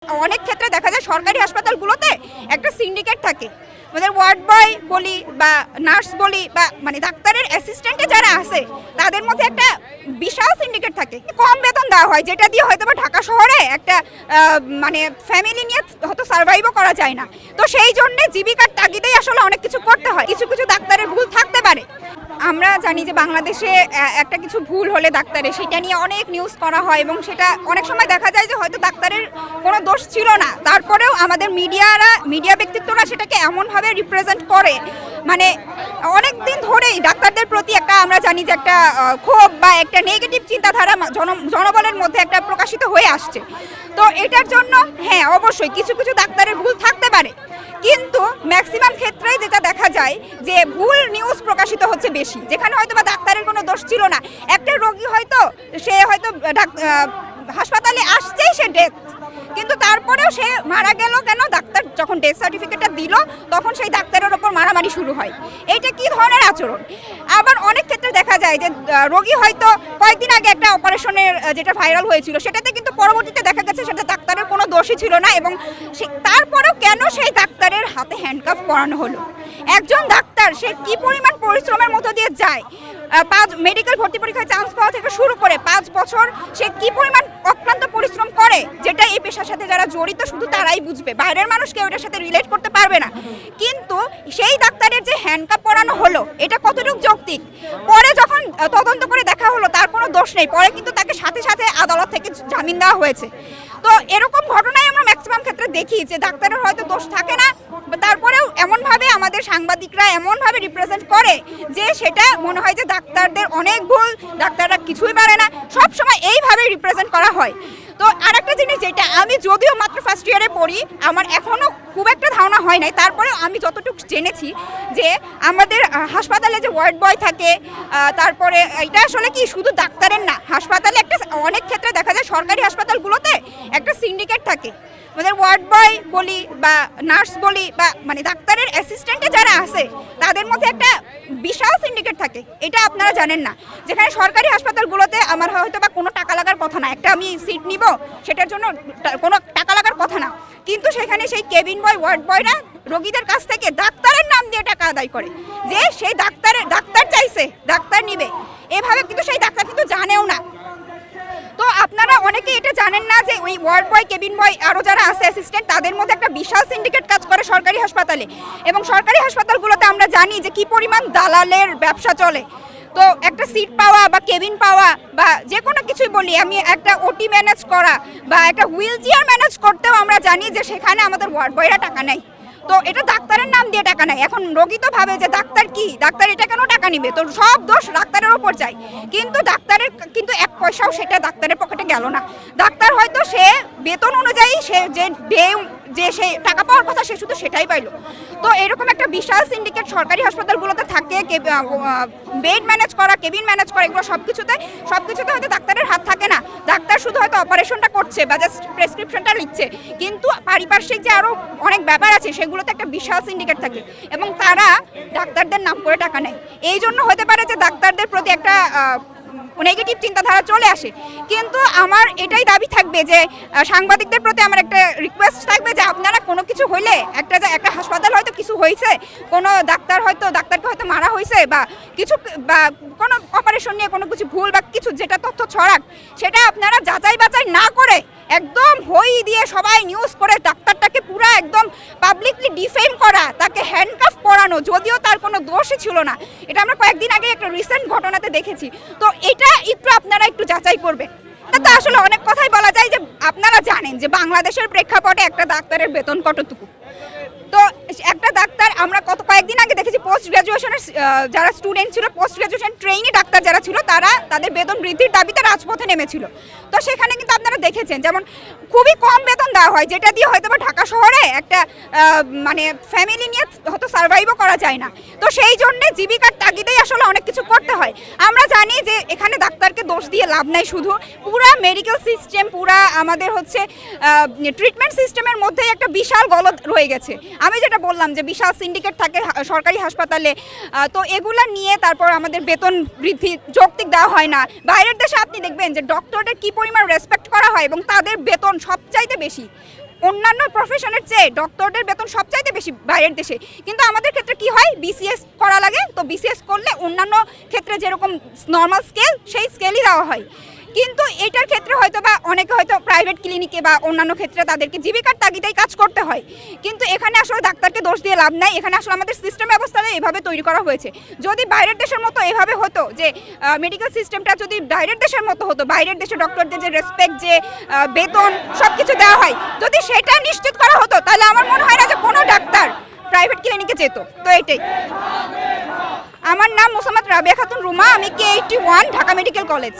অনেক ক্ষেত্রে দেখা যায় সরকারি হাসপাতালগুলোতে একটা সিন্ডিকেট থাকে। আমাদের ওয়ার্ড বয় বলি বা নার্স বলি বা মানে ডাক্তারের অ্যাসিস্ট্যান্টে যারা আছে তাদের মধ্যে একটা বিশাল সিন্ডিকেট থাকে। কম বেতন দেওয়া হয়, যেটা দিয়ে হয়তো বা ঢাকা শহরে একটা মানে ফ্যামিলি নিয়ে হয়তো সার্ভাইভও করা যায় না। তো সেই জন্যে জীবিকার তাগিদেই আসলে অনেক কিছু করতে হয়। কিছু কিছু ডাক্তারের ভুল থাকতে পারে। আমরা জানি যে বাংলাদেশে একটা কিছু ভুল হলে ডাক্তারে সেটা নিয়ে অনেক নিউজ করা হয় এবং সেটা অনেক সময় দেখা যায় যে হয়তো ডাক্তারের কোনো দোষ ছিল না, তারপরেও আমাদের মিডিয়া ব্যক্তিত্বরা সেটাকে এমনভাবে রিপ্রেজেন্ট করে, মানে অনেক দিন ধরেই ডাক্তারদের প্রতি একটা আমরা জানি যে একটা ক্ষোভ বা একটা নেগেটিভ চিন্তাধারা জনবলের মধ্যে একটা প্রকাশিত হয়ে আসছে। তো এটার জন্য হ্যাঁ অবশ্যই কিছু কিছু ডাক্তারের ভুল থাকতে পারে, কিন্তু ম্যাক্সিমাম ক্ষেত্রেই যেটা দেখা যায় যে ভুল নিউজ প্রকাশিত হচ্ছে বেশি, যেখানে হয়তো বা ডাক্তারের কোনো দোষ ছিল না। একটা রোগী হয়তো হাসপাতালে আসছেই সে ডেথ, কিন্তু তারপরেও সে মারা গেল কেন? ডাক্তার যখন ডেথ সার্টিফিকেটটা দিল তখন সেই ডাক্তারের ওপর মারামারি শুরু হয়। এইটা কি ধরনের আচরণ? আবার অনেক ক্ষেত্রে দেখা যায় যে রোগী হয়তো কয়েকদিন আগে একটা অপারেশনের যেটা ভাইরাল হয়েছিল সেটাতে কিন্তু পরবর্তীতে দেখা গেছে সেটা ডাক্তারের কোনো দোষই ছিল না, এবং তারপরেও কেন সেই ডাক্তারের হাতে হ্যান্ডকাফ পরানো হলো? একজন ডাক্তার সে কি পরিমাণ পরিশ্রমের মধ্য দিয়ে যায়, মেডিকেল ভর্তি পরীক্ষায় চান্স পাওয়া থেকে শুরু করে 5 বছর সে কি পরিমাণ অক্লান্ত পরিশ্রম করে, যেটা এই পেশার সাথে যারা জড়িত শুধু তারাই বুঝবে, বাইরের মানুষ কেউ এটার সাথে রিলেট করতে পারবে না। কিন্তু সেই ডাক্তারের যে হ্যান্ডকাপ পরানো হলো এটা কতটুকু যৌক্তিক? পরে যখন তদন্ত করে দেখা হলো তার কোনো দোষ নেই, পরে কিন্তু তাকে সাথে সাথে আদালত থেকে জামিন দেওয়া হয়েছে। তো এরকম ঘটনাই আমরা ম্যাক্সিমাম ক্ষেত্রে দেখি যে ডাক্তারের হয়তো দোষ থাকে না, তারপরেও এমনভাবে আমাদের সাংবাদিকরা এমনভাবে রিপ্রেজেন্ট করে যে সেটা মনে হয় যে ডাক্তারদের অনেক ভুল, ডাক্তাররা কিছুই পারে না, সব সময় এইভাবে রিপ্রেজেন্ট করা হয়। তো আরেকটা জিনিস, যেটা আমি যদিও মাত্র ফার্স্ট ইয়ারে পড়ি, আমার এখনও খুব একটা ধারণা হয় নাই, তারপরেও আমি যতটুকু জেনেছি যে আমাদের হাসপাতালে যে ওয়ার্ড বয় থাকে, তারপরে এটা আসলে কি শুধু ডাক্তারের না, হাসপাতালে একটা অনেক ক্ষেত্রে দেখা যায় সরকারি হাসপাতালগুলোতে একটা সিন্ডিকেট থাকে। আমাদের ওয়ার্ড বয় বলি বা নার্স বলি বা মানে ডাক্তারের অ্যাসিস্ট্যান্টে যারা আছে তাদের মধ্যে একটা বিশাল সিন্ডিকেট থাকে। এটা আপনারা জানেন না, যেখানে সরকারি হাসপাতালগুলোতে আমার হয়তো বা কোনো টাকা লাগার কথা না, একটা আমি সিট নিব সেটার জন্য কোনো টাকা লাগার কথা না, কিন্তু সেখানে সেই কেবিন বয় ওয়ার্ড বয়রা রোগীদের কাছ থেকে ডাক্তারের নাম দিয়ে টাকা আদায় করে, যে সেই ডাক্তার চাইছে ডাক্তার নিবে এভাবে, কিন্তু সেই ডাক্তার কিন্তু জানেও না। তো আপনারা অনেকে এটা জানেন না যে ওই ওয়ার্ড বয় কেবিন বয় আরও যারা আছে অ্যাসিস্ট্যান্ট, তাদের মধ্যে একটা বিশাল সিন্ডিকেট কাজ করে সরকারি হাসপাতালে, এবং সরকারি হাসপাতালগুলোতে আমরা জানি যে কি পরিমাণ দালালের ব্যবসা চলে। তো একটা সিট পাওয়া বা কেবিন পাওয়া বা যে কোনো কিছুই বলি, আমি একটা ওটি ম্যানেজ করা বা একটা হুইল চেয়ার ম্যানেজ করতেও আমরা জানি যে সেখানে আমাদের ওয়ার্ড বয়রা টাকা নেয়। তো এটা ডাক্তারের নাম দিয়ে টাকা নেয়। এখন রোগী তো ভাবে যে ডাক্তার এটা কেন টাকা নিবে, তো সব দোষ ডাক্তারের ওপর যায়, কিন্তু ডাক্তারের কিন্তু 1 পয়সাও সেটা ডাক্তারের পকেটে গেল না। ডাক্তার হয়তো সে বেতন অনুযায়ী সে যে সে টাকা পাওয়ার কথা সে শুধু সেটাই পাইলো। তো এরকম একটা বিশাল সিন্ডিকেট সরকারি হাসপাতালগুলোতে থাকে। বেড ম্যানেজ করা, কেবিন ম্যানেজ করা, এগুলো সবকিছুতে হয়তো ডাক্তারের হাত থাকে না। ডাক্তার শুধু হয়তো অপারেশনটা করছে বা জাস্ট প্রেসক্রিপশনটা লিখছে, কিন্তু পারিপার্শ্বিক যে আরও অনেক ব্যাপার আছে সেগুলোতে একটা বিশাল সিন্ডিকেট থাকে, এবং তারা ডাক্তারদের নাম করে টাকা নেয়। এই জন্য হতে পারে যে ডাক্তারদের প্রতি একটা নেগেটিভ চিন্তাধারা চলে আসে। কিন্তু আমার এটাই দাবি থাকবে যে সাংবাদিকদের প্রতি আমার একটা রিকোয়েস্ট থাকবে যে আপনারা কোনো কিছু হইলে একটা হাসপাতাল হয়তো কিছু হয়েছে, কোনো ডাক্তারকে হয়তো মারা হয়েছে বা কিছু বা কোনো অপারেশন নিয়ে কোনো কিছু ভুল বা কিছু যেটা তথ্য ছড়াক, সেটা আপনারা যাচাই বাছাই না করে একদম হই দিয়ে সবাই নিউজ করে ডাক্তারটাকে পুরো একদম পাবলিকলি ডিফেম করা, তাকে হ্যান্ডকাফ পরানো, যদিও তার কোনো দোষই ছিল না। এটা আমরা কয়েকদিন আগে একটা রিসেন্ট ঘটনাতে দেখেছি। তো এটা আপনারা একটু যাচাই করবেন। তো আসলে অনেক কথাই বলা যায় যে আপনারা জানেন যে বাংলাদেশের প্রেক্ষাপটে একটা ডাক্তারের বেতন কতটুকু। তো একটা ডাক্তার আমরা কয়েকদিন আগে দেখেছি পোস্ট গ্র্যাজুয়েশনের যারা স্টুডেন্ট ছিল, পোস্ট গ্র্যাজুয়েশন ট্রেইনি ডাক্তার যারা ছিল, তারা তাদের বেতন বৃদ্ধির দাবিতে রাজপথে নেমেছিল। তো সেখানে কিন্তু আপনারা দেখেছেন যেমন খুবই কম বেতন দেওয়া হয়, যেটা দিয়ে হয়তো বা ঢাকা শহরে একটা মানে ফ্যামিলি নিয়ে হয়তো সার্ভাইভও করা যায় না। তো সেই জন্যে জীবিকার তাগিদেই আসলে অনেক কিছু করতে হয়। আমরা জানি যে এখানে ডাক্তারকে দোষ দিয়ে লাভ নাই, শুধু পুরা মেডিকেল সিস্টেম, পুরা আমাদের হচ্ছে ট্রিটমেন্ট সিস্টেমের মধ্যে একটা বিশাল গলদ রয়ে গেছে। আমি যেটা বললাম যে বিশাল সিন্ডিকেট থাকে সরকারি হাসপাতালে, তো এগুলা নিয়ে তারপর আমাদের বেতন বৃদ্ধি যৌক্তিক দেওয়া হয় না। বাইরের দেশে আপনি দেখবেন যে ডক্টরদের কি পরিমাণ রেসপেক্ট করা হয় এবং তাদের বেতন সবচাইতে বেশি। অন্যান্য প্রফেশনের চেয়ে ডক্টরদের বেতন সবচাইতে বেশি বাইরের দেশে, কিন্তু আমাদের ক্ষেত্রে কি হয়, বিসিএস করা লাগে, তো বিসিএস করলে অন্যান্য ক্ষেত্রে যেরকম নর্মাল স্কেল সেই স্কেলই দেওয়া হয়। কিন্তু এটার ক্ষেত্রে হয়তো বা অনেকে হয়তো প্রাইভেট ক্লিনিকে বা অন্যান্য ক্ষেত্রে তাদেরকে জীবিকার তাগিদেই কাজ করতে হয়, কিন্তু এখানে আসলে ডাক্তারকে দোষ দিয়ে লাভ নাই। এখানে আসলে আমাদের সিস্টেম ব্যবস্থাটা এভাবে তৈরি করা হয়েছে। যদি বাইরের দেশের মতো এভাবে হতো, যে মেডিকেল সিস্টেমটা যদি বাইরের দেশের মতো হতো, বাইরের দেশে ডক্টরদের যে রেসপেক্ট, যে বেতন সব কিছু দেওয়া হয়, যদি সেটা নিশ্চিত করা হতো, তাহলে আমার মনে হয় না যে কোনো ডাক্তার প্রাইভেট ক্লিনিকে যেত। তো এটাই। আমার নাম মোসাম্মদ রাবিয়া খাতুন রুমা, আমি K81 ঢাকা মেডিকেল কলেজ।